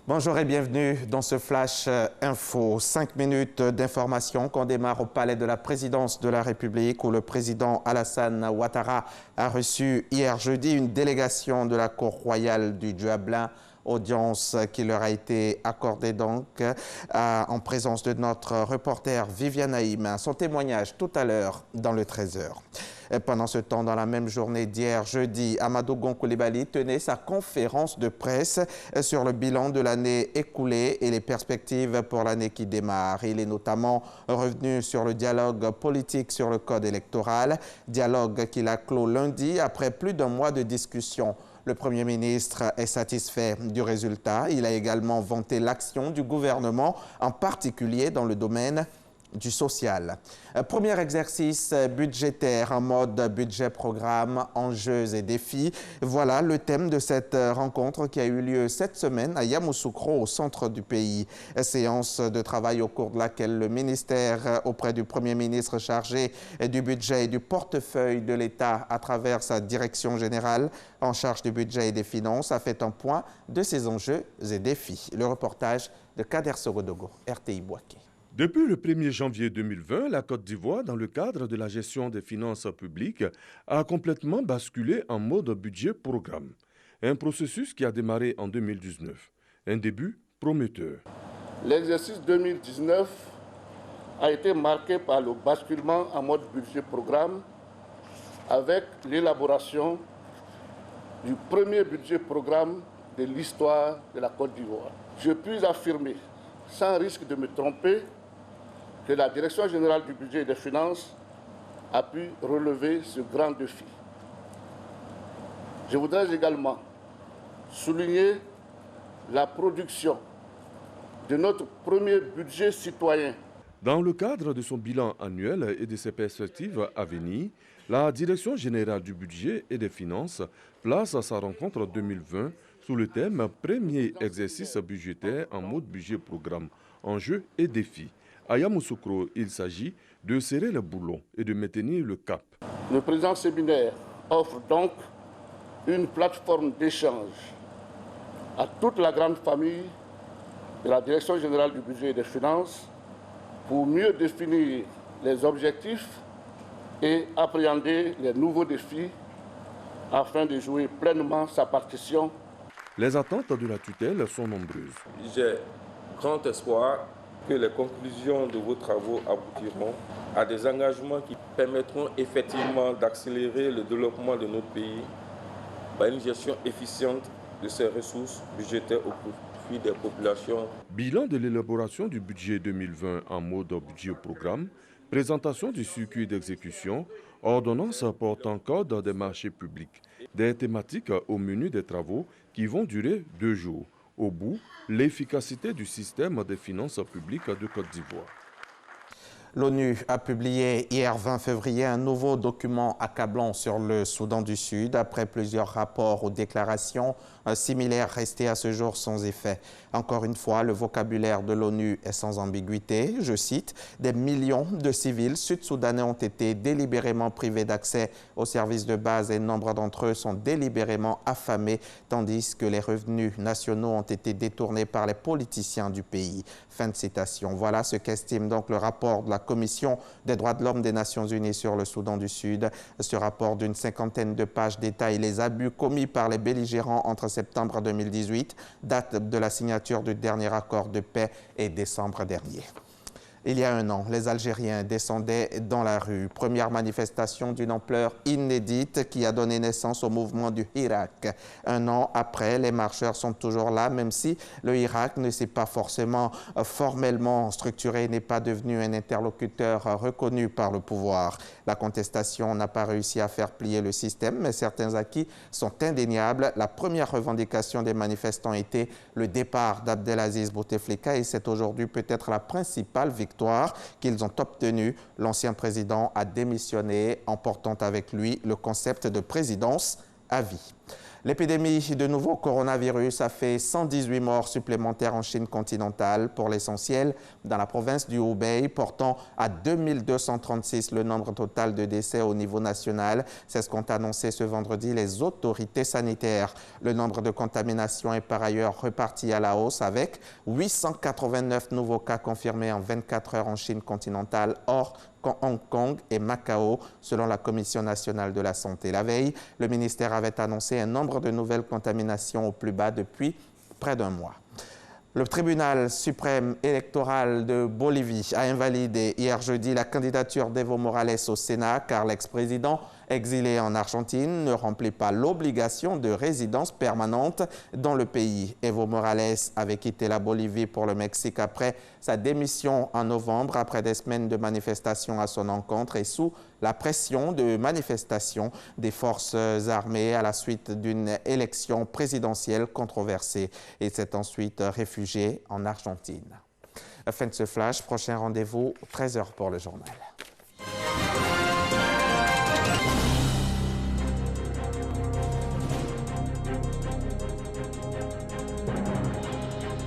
Bonjour et bienvenue dans ce Flash Info. 5 minutes d'information qu'on démarre au Palais de la Présidence de la République où le président Alassane Ouattara a reçu hier jeudi une délégation de la Cour royale du Diablin. Audience qui leur a été accordée donc en présence de notre reporter Viviane Haïm. Son témoignage tout à l'heure dans le 13h. Pendant ce temps, dans la même journée d'hier jeudi, Amadou Gon Coulibaly tenait sa conférence de presse sur le bilan de l'année écoulée et les perspectives pour l'année qui démarre. Il est notamment revenu sur le dialogue politique sur le code électoral, dialogue qu'il a clos lundi après plus d'un mois de discussion. Le Premier ministre est satisfait du résultat. Il a également vanté l'action du gouvernement, en particulier dans le domaine du social. Premier exercice budgétaire en mode budget-programme, enjeux et défis. Voilà le thème de cette rencontre qui a eu lieu cette semaine à Yamoussoukro, au centre du pays. Séance de travail au cours de laquelle le ministère auprès du Premier ministre chargé du budget et du portefeuille de l'État à travers sa direction générale en charge du budget et des finances a fait un point de ces enjeux et défis. Le reportage de Kader Sorodogo, RTI Boaké. Depuis le 1er janvier 2020, la Côte d'Ivoire, dans le cadre de la gestion des finances publiques, a complètement basculé en mode budget-programme. Un processus qui a démarré en 2019. Un début prometteur. L'exercice 2019 a été marqué par le basculement en mode budget-programme avec l'élaboration du premier budget-programme de l'histoire de la Côte d'Ivoire. Je puis affirmer, sans risque de me tromper, que la Direction générale du budget et des finances a pu relever ce grand défi. Je voudrais également souligner la production de notre premier budget citoyen. Dans le cadre de son bilan annuel et de ses perspectives à venir, la Direction générale du budget et des finances place sa rencontre 2020 sous le thème « Premier exercice budgétaire en mode budget-programme, enjeux et défis ». À Yamoussoukro, il s'agit de serrer le boulon et de maintenir le cap. Le présent séminaire offre donc une plateforme d'échange à toute la grande famille de la Direction générale du budget et des finances pour mieux définir les objectifs et appréhender les nouveaux défis afin de jouer pleinement sa partition. Les attentes de la tutelle sont nombreuses. J'ai grand espoir que les conclusions de vos travaux aboutiront à des engagements qui permettront effectivement d'accélérer le développement de notre pays par une gestion efficiente de ses ressources budgétaires au profit des populations. Bilan de l'élaboration du budget 2020 en mode budget-programme, présentation du circuit d'exécution, ordonnance portant code des marchés publics, des thématiques au menu des travaux qui vont durer 2 jours. Au bout, l'efficacité du système des finances publiques de Côte d'Ivoire. L'ONU a publié hier 20 février un nouveau document accablant sur le Soudan du Sud après plusieurs rapports ou déclarations similaires restés à ce jour sans effet. Encore une fois, le vocabulaire de l'ONU est sans ambiguïté. Je cite, « Des millions de civils sud-soudanais ont été délibérément privés d'accès aux services de base et nombre d'entre eux sont délibérément affamés, tandis que les revenus nationaux ont été détournés par les politiciens du pays. » Fin de citation. Voilà ce qu'estime donc le rapport de la Commission des droits de l'homme des Nations Unies sur le Soudan du Sud. Ce rapport d'une 50aine de pages détaille les abus commis par les belligérants entre septembre 2018, date de la signature du dernier accord de paix, et décembre dernier. Il y a un an, les Algériens descendaient dans la rue. Première manifestation d'une ampleur inédite qui a donné naissance au mouvement du Hirak. Un an après, les marcheurs sont toujours là, même si le Hirak ne s'est pas forcément formellement structuré, n'est pas devenu un interlocuteur reconnu par le pouvoir. La contestation n'a pas réussi à faire plier le système, mais certains acquis sont indéniables. La première revendication des manifestants était le départ d'Abdelaziz Bouteflika et c'est aujourd'hui peut-être la principale victoire qu'ils ont obtenue. L'ancien président a démissionné, emportant avec lui le concept de présidence à vie. L'épidémie de nouveau coronavirus a fait 118 morts supplémentaires en Chine continentale, pour l'essentiel dans la province du Hubei, portant à 2236 le nombre total de décès au niveau national. C'est ce qu'ont annoncé ce vendredi les autorités sanitaires. Le nombre de contaminations est par ailleurs reparti à la hausse avec 889 nouveaux cas confirmés en 24 heures en Chine continentale, hors Hong Kong et Macao, selon la Commission nationale de la santé. La veille, le ministère avait annoncé un nombre de nouvelles contaminations au plus bas depuis près d'un mois. Le tribunal suprême électoral de Bolivie a invalidé hier jeudi la candidature d'Evo Morales au Sénat car l'ex-président exilé en Argentine ne remplit pas l'obligation de résidence permanente dans le pays. Evo Morales avait quitté la Bolivie pour le Mexique après sa démission en novembre, après des semaines de manifestations à son encontre et sous la pression de manifestations des forces armées à la suite d'une élection présidentielle controversée. Il s'est ensuite réfugié en Argentine. Fin de ce flash, prochain rendez-vous 13h pour le journal.